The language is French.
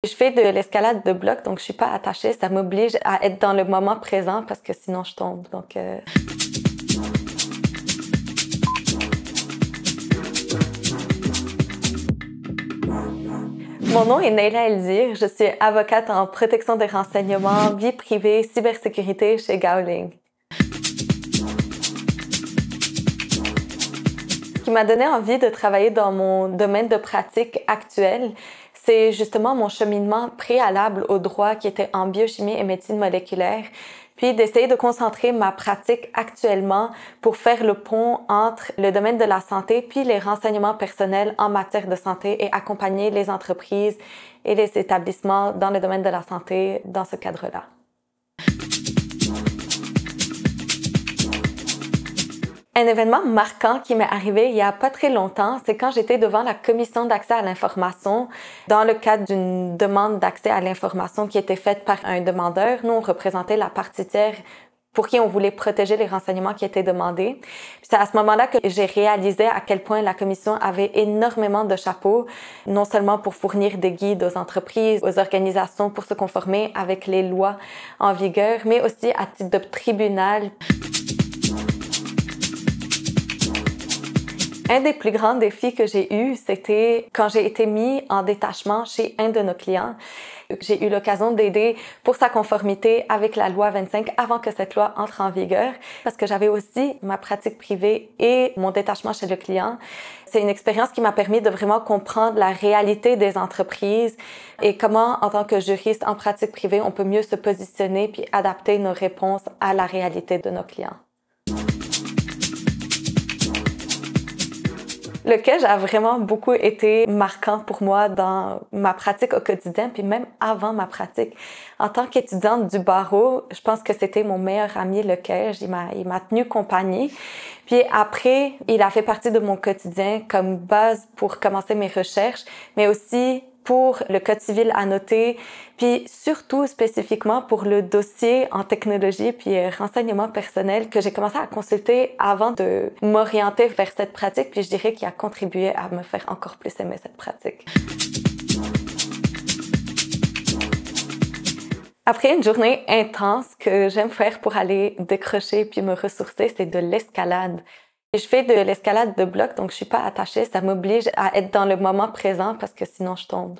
Je fais de l'escalade de bloc, donc je suis pas attachée. Ça m'oblige à être dans le moment présent parce que sinon je tombe. Mon nom est Neyla Elzir. Je suis avocate en protection des renseignements, vie privée, cybersécurité chez Gowling. Ce qui m'a donné envie de travailler dans mon domaine de pratique actuel, c'est justement mon cheminement préalable au droit qui était en biochimie et médecine moléculaire, puis d'essayer de concentrer ma pratique actuellement pour faire le pont entre le domaine de la santé puis les renseignements personnels en matière de santé et accompagner les entreprises et les établissements dans le domaine de la santé dans ce cadre-là. Un événement marquant qui m'est arrivé il y a pas très longtemps, c'est quand j'étais devant la commission d'accès à l'information dans le cadre d'une demande d'accès à l'information qui était faite par un demandeur. Nous, on représentait la partie tiers pour qui on voulait protéger les renseignements qui étaient demandés. C'est à ce moment-là que j'ai réalisé à quel point la commission avait énormément de chapeaux, non seulement pour fournir des guides aux entreprises, aux organisations pour se conformer avec les lois en vigueur, mais aussi à titre de tribunal. Un des plus grands défis que j'ai eu, c'était quand j'ai été mis en détachement chez un de nos clients. J'ai eu l'occasion d'aider pour sa conformité avec la loi 25 avant que cette loi entre en vigueur, parce que j'avais aussi ma pratique privée et mon détachement chez le client. C'est une expérience qui m'a permis de vraiment comprendre la réalité des entreprises et comment, en tant que juriste en pratique privée, on peut mieux se positionner puis adapter nos réponses à la réalité de nos clients. Le CAGE a vraiment beaucoup été marquant pour moi dans ma pratique au quotidien, puis même avant ma pratique. En tant qu'étudiante du barreau, je pense que c'était mon meilleur ami, le CAGE. Il m'a tenu compagnie. Puis après, il a fait partie de mon quotidien comme base pour commencer mes recherches, mais aussi pour le code civil annoté, puis surtout spécifiquement pour le dossier en technologie puis renseignement personnel que j'ai commencé à consulter avant de m'orienter vers cette pratique, puis je dirais qu'il a contribué à me faire encore plus aimer cette pratique. Après une journée intense que j'aime faire pour aller décrocher puis me ressourcer, c'est de l'escalade. Je fais de l'escalade de bloc, donc je suis pas attachée. Ça m'oblige à être dans le moment présent parce que sinon je tombe.